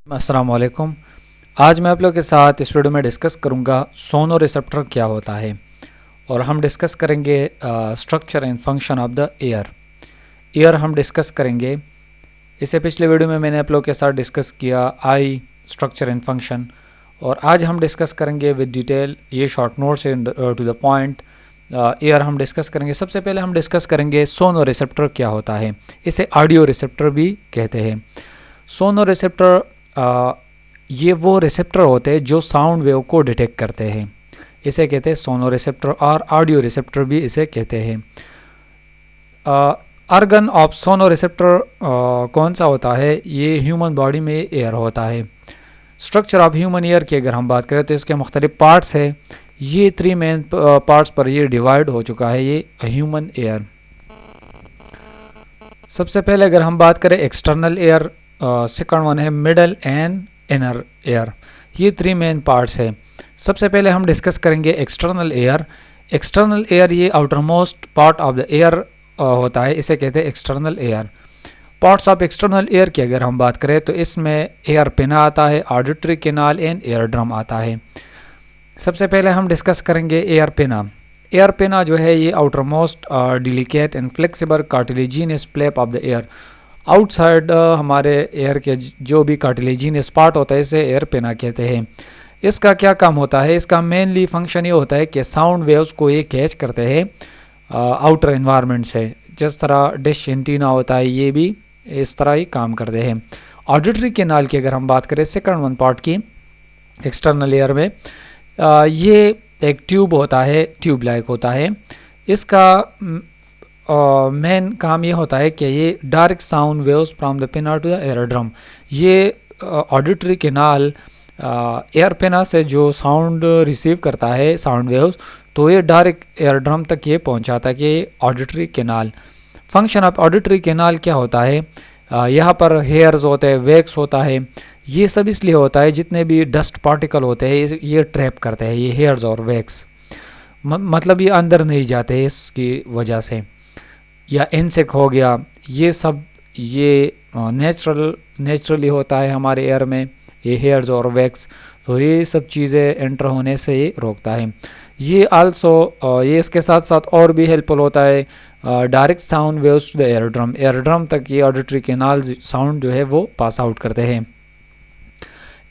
अस्सलाम वालेकुम। आज मैं आप लोगों के साथ इस वीडियो में डिस्कस करूंगा सोनो रिसेप्टर क्या होता है और हम डिस्कस करेंगे structure and function of the air हम डिस्कस करेंगे। इससे पिछले वीडियो में मैंने आप लोगों के साथ डिस्कस किया आई स्ट्रक्चर एंड फंक्शन, और आज हम डिस्कस करेंगे विद डिटेल, ये short notes to the point. Ear हम डिस्कस करेंगे। सबसे पहले हम डिस्कस करेंगे सोनो रिसेप्टर क्या होता है। इसे ऑडियो रिसेप्टर भी कहते हैं। सोनो रिसेप्टर ये वो रिसेप्टर होते हैं जो साउंड वेव को डिटेक्ट करते हैं, इसे कहते हैं सोनो रिसेप्टर, और ऑडियो रिसेप्टर भी इसे कहते हैं। ऑर्गन ऑफ सोनो रिसेप्टर कौन सा होता है? ये ह्यूमन बॉडी में एयर होता है। स्ट्रक्चर ऑफ ह्यूमन ईयर की अगर हम बात करें तो इसके मुख्तलिफ पार्ट्स है। ये 3 मेन पार्ट्स पर ये डिवाइड हो चुका है ये ह्यूमन एयर। सबसे पहले अगर हम बात करें एक्सटर्नल एयर, सेकंड वन है मिडल एंड इनर एयर। ये 3 मेन पार्ट्स है। सबसे पहले हम डिस्कस करेंगे एक्सटर्नल एयर। एक्सटर्नल एयर ये outer most part of the air होता है, इसे कहते हैं external air. Parts of external air की अगर हम बात करें तो इसमें एयर पिना आता है, auditory canal and air drum आता है। सबसे पहले हम डिस्कस करेंगे एयर पिना। एयर पिना जो है ये outermost delicate and flexible cartilaginous flap of the ear. Outside हमारे एयर के जो भी कार्टिलेजिनस पार्ट होता है इसे एयर पिना कहते हैं। इसका क्या काम होता है? इसका मेनली फंक्शन ये होता है कि साउंड वेव्स को ये कैच करते हैं आउटर एनवायरनमेंट से। जिस तरह डिश एंटीना होता है ये भी इस तरह ही काम करते हैं। ऑडिटरी कैनाल की अगर हम बात करें सेकंड वन पार्ट की एक्सटर्नल एयर में, ये एक ट्यूब होता है, ट्यूब लाइक होता है। इसका मेन काम ये होता है कि ये direct sound waves from the पिना टू द एयर ड्रम। ये ऑडिटरी कैनाल एयर पिना से जो साउंड रिसीव करता है साउंड वेव्स, तो ये डायरेक्ट एयर ड्रम तक ये पहुंचाता है कि auditory canal. Function of auditory canal क्या होता है? यहाँ पर हेयर्स होते हैं, वैक्स होता है। ये सब इसलिए होता है जितने भी डस्ट पार्टिकल होते हैं ये ट्रैप करते हैं, ये हेयर्स और वैक्स, मतलब ये अंदर नहीं जाते इसकी वजह से। या इंसेक्ट हो गया, ये सब ये नेचुरली होता है हमारे एयर में, ये हेयर्स और वैक्स, तो ये सब चीज़ें एंटर होने से ये रोकता है। ये आल्सो ये इसके साथ साथ और भी हेल्पफुल होता है direct sound waves to the ear drum. Ear drum तक ये ऑडिटरी कैनाल साउंड जो है वो पास आउट करते हैं।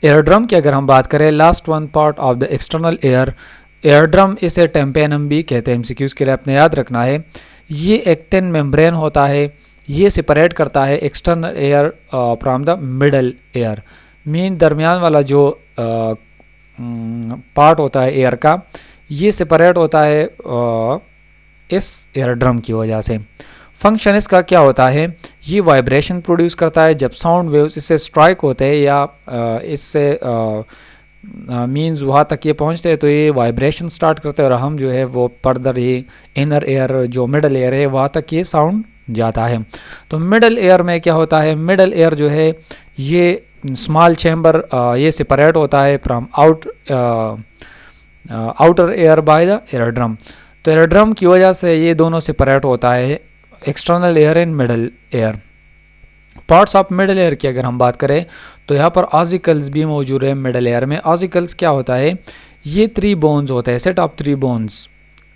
एयर ड्रम की अगर हम बात करें, last one part of the external air, air drum, इसे टेम्पेनम भी कहते हैं। एमसीक्यूज के लिए आपने याद रखना है। ये एक टिन मेम्ब्रेन होता है, ये सेपरेट करता है external air from the middle air. Mean दरमियान वाला जो पार्ट होता है एयर का, ये सेपरेट होता है इस एयर ड्रम की वजह से। फंक्शन इसका क्या होता है? ये वाइब्रेशन प्रोड्यूस करता है जब साउंड वेव्स इससे स्ट्राइक होते हैं या इससे मीन्स वहाँ तक ये पहुँचते हैं तो ये वाइब्रेशन स्टार्ट करते हैं, और हम जो है वो फर्दर ये इनर एयर जो मिडल एयर है वहाँ तक ये साउंड जाता है। तो मिडल एयर में क्या होता है? मिडल एयर जो है ये स्मॉल चैम्बर ये सेपरेट होता है from outer air by the ear drum. तो एयर ड्रम की वजह से ये दोनों सेपरेट होता है, external air and middle air. Parts of middle air की अगर हम बात करें तो यहाँ पर ऑजिकल्स भी मौजूद है मिडल एयर में। ऑजिकल्स क्या होता है? ये 3 बोन्स होते हैं, set of 3 bones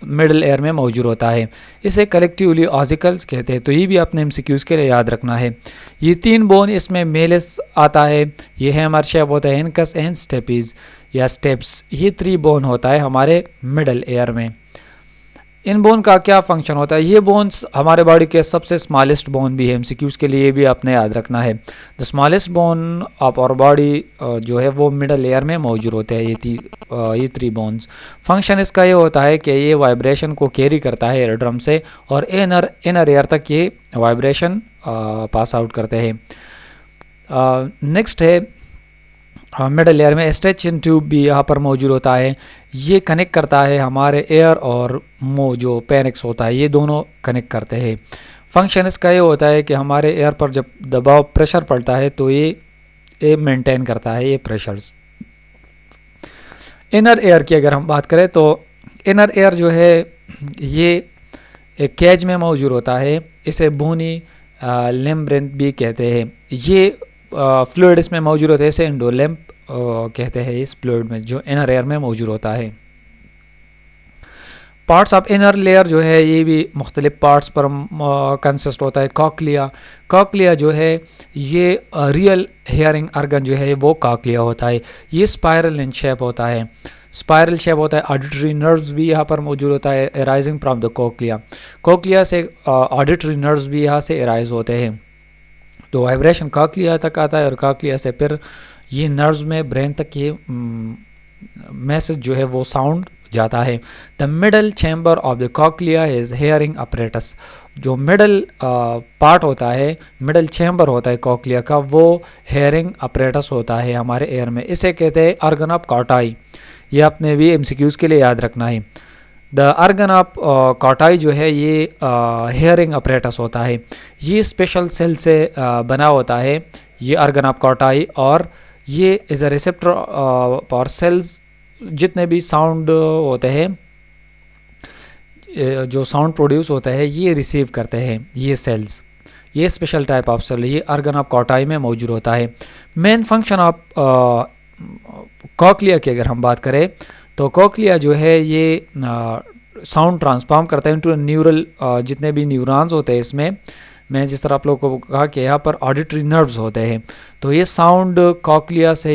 middle air में मौजूद होता है, इसे कलेक्टिवली ऑजिकल्स कहते हैं। तो ये भी अपने एमसीक्यूज के लिए याद रखना है। ये 3 बोन, इसमें मेलिस आता है, ये हैमर शेप होता है, इनकस एंड स्टेपीज या स्टेप्स, ये 3 बोन होता है हमारे मिडल एयर में। इन बोन का क्या फंक्शन होता है? ये बोन्स हमारे बॉडी के सबसे स्मॉलेस्ट बोन भी है, एमसीक्यूज के लिए भी आपने याद रखना है। The smallest bone of our body जो है वो मिडल एयर में मौजूद होते हैं ये 3 बोन्स। फंक्शन इसका ये होता है कि ये वाइब्रेशन को कैरी करता है एयर ड्रम से, और इनर एयर तक ये वाइब्रेशन पास आउट करते हैं। नेक्स्ट है मिडल एयर में स्ट्रेचिंग ट्यूब भी यहाँ पर मौजूद होता है। ये कनेक्ट करता है हमारे एयर और जो पेनिक्स होता है, ये दोनों कनेक्ट करते हैं। फंक्शन इसका ये होता है कि हमारे एयर पर जब दबाव प्रेशर पड़ता है तो ये मेंटेन करता है ये प्रेशर्स। इनर एयर की अगर हम बात करें तो इनर एयर जो है ये एक केज में मौजूद होता है, इसे बोनी लेम्ब्रेंथ भी कहते हैं। ये फ्लूइड इसमें मौजूद होते हैं, इसे एंडोलिम्फ कहते हैं इस फ्लूइड में जो इनर एयर में मौजूद होता है। पार्ट्स ऑफ इनर लेयर जो है ये भी मुख्तलिफ पार्ट्स पर कंसिस्ट होता है। कॉकलिया जो है ये रियल हेयरिंग आर्गन जो है वो कॉकलिया होता है। ये स्पाइरल इन शेप होता है, ऑडिटरी नर्व्स भी यहाँ पर मौजूद होता है अराइजिंग फ्रॉम द कॉकलिया से ऑडिटरी नर्व्स भी यहाँ से अराइज होते हैं। तो वाइब्रेशन कॉकलिया तक आता है और कॉकलिया से फिर ये नर्व्स में ब्रेन तक ये मैसेज जो है वो साउंड जाता है। The middle chamber of the cochlea is hearing apparatus. जो मिडल पार्ट होता है, मिडल चैम्बर होता है कॉकलिया का, वो हेयरिंग अपरेटस होता है हमारे एयर में। इसे कहते हैं ऑर्गन ऑफ कॉटाई। ये आपने भी एमसीक्यूज के लिए याद रखना है। द ऑर्गन ऑफ कॉटाई जो है ये हेयरिंग अपरेटस होता है। ये स्पेशल सेल से बना होता है ये ऑर्गन ऑफ कॉटाई, और ये is a receptor for cells. जितने भी साउंड होते हैं, जो साउंड प्रोड्यूस होता है, ये रिसीव करते हैं ये सेल्स। ये स्पेशल टाइप ऑफ सेल ये ऑर्गन ऑफ कॉटाई में मौजूद होता है। मेन फंक्शन ऑफ कॉकलिया की अगर हम बात करें तो कॉकलिया जो है ये साउंड ट्रांसफॉर्म करता है इनटू न्यूरल, जितने भी न्यूरॉन्स होते हैं इसमें। मैं जिस तरह आप लोगों को कहा कि यहाँ पर ऑडिटरी नर्व्स होते हैं, तो ये साउंड कॉकलिया से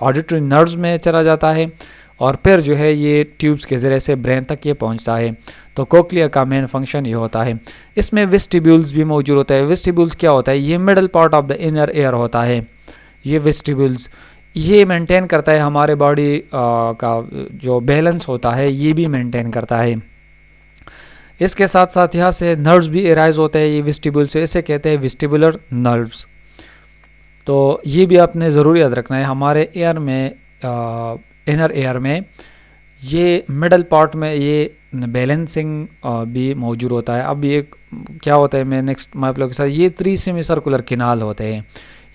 ऑडिटरी नर्व्स में चला जाता है और फिर जो है ये ट्यूब्स के ज़रिए से ब्रेन तक ये पहुँचता है। तो कॉकलिया का मेन फंक्शन ये होता है। इसमें वेस्टिब्यूल्स भी मौजूद होता है। वेस्टिब्यूल्स क्या होता है? ये middle part of the inner air होता है। ये वेस्टिब्यूल्स ये मेंटेन करता है हमारे बॉडी का जो बैलेंस होता है, ये भी मेंटेन करता है। इसके साथ साथ यहाँ से नर्व्स भी एराइज होते हैं ये वेस्टिब्यूल से, इसे कहते हैं वेस्टिबुलर नर्व्स। तो ये भी आपने ज़रूर याद रखना है। हमारे एयर में इनर एयर में ये मिडल पार्ट में ये बैलेंसिंग भी मौजूद होता है। अब ये क्या होता है, मैं नेक्स्ट मैं आप लोगों के साथ, ये 3 सेमी सर्कुलर किनाल होते हैं।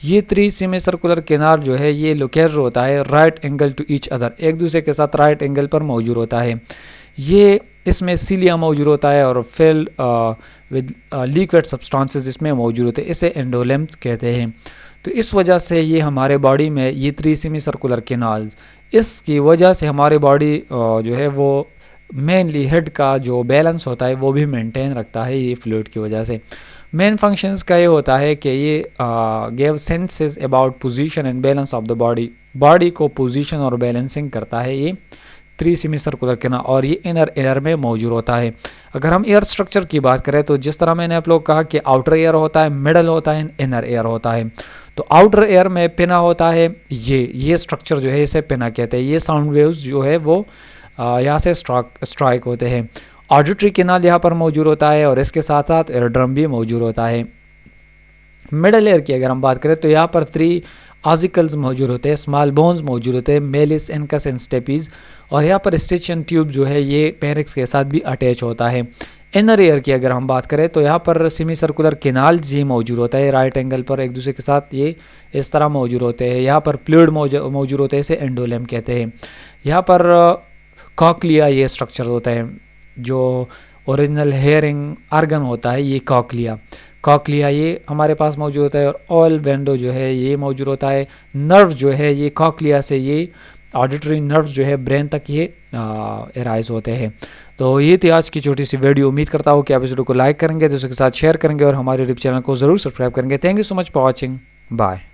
ये 3 सेमी सर्कुलर किनार जो है ये लोकेटेड होता है right angle to each other, एक दूसरे के साथ राइट एंगल पर मौजूद होता है। ये इसमें सीलिया मौजूद होता है और फिल विद लिक्विड सब्सटेंसेस इसमें मौजूद होते हैं, इसे एंडोलिम्फ कहते हैं। तो इस वजह से ये हमारे बॉडी में ये 3 सेमी सर्कुलर किनाल, इसकी वजह से हमारे बॉडी जो है वो मेनली हेड का जो बैलेंस होता है वो भी मेंटेन रखता है ये फ्लूइड की वजह से। मेन फंक्शंस का ये होता है कि ये give senses about position and balance of the body को पोजीशन और बैलेंसिंग करता है ये 3 सेमी सर्कुलर किनार, और ये इनर एयर में मौजूद होता है। अगर हम एयर स्ट्रक्चर की बात करें तो जिस तरह मैंने आप लोग कहा कि आउटर एयर होता है, मिडल होता है, इनर एयर होता है। तो आउटर एयर में पिना होता है, ये स्ट्रक्चर जो है इसे पिना कहते हैं। ये साउंड वेव्स जो है वो यहाँ से स्ट्राइक होते हैं। ऑडिटरी कैनाल यहाँ पर मौजूद होता है और इसके साथ साथ एयर ड्रम भी मौजूद होता है। मिडल एयर की अगर हम बात करें तो यहाँ पर 3 ऑजिकल्स मौजूद होते हैं, स्मॉल बोन्स मौजूद होते हैं, मेलिस, इनकस एंड स्टेपीज, और यहाँ पर स्टिचियन ट्यूब जो है ये पेरिक्स के साथ भी अटैच होता है। इनर एयर की अगर हम बात करें तो यहाँ पर सेमी सर्कुलर कैनाल जी मौजूद होता है राइट एंगल पर, एक दूसरे के साथ ये इस तरह मौजूद होते हैं। यहाँ पर फ्लूइड मौजूद होते हैं, इसे एंडोलिम्फ कहते हैं। यहाँ पर कॉकलिया ये स्ट्रक्चर होता है, जो ओरिजिनल हेयरिंग आर्गन होता है ये कॉकलिया ये हमारे पास मौजूद होता है, और ऑल वेंडो जो है ये मौजूद होता है। नर्व जो है ये कॉकलिया से ये ऑडिटरी नर्व जो है ब्रेन तक ये एराइज होते हैं। तो ये थी आज की छोटी सी वीडियो। उम्मीद करता हूँ कि आप इस वीडियो को लाइक करेंगे, दूसरों के साथ शेयर करेंगे और हमारे यूट्यूब चैनल को ज़रूर सब्सक्राइब करेंगे। Thank you so much for watching. Bye.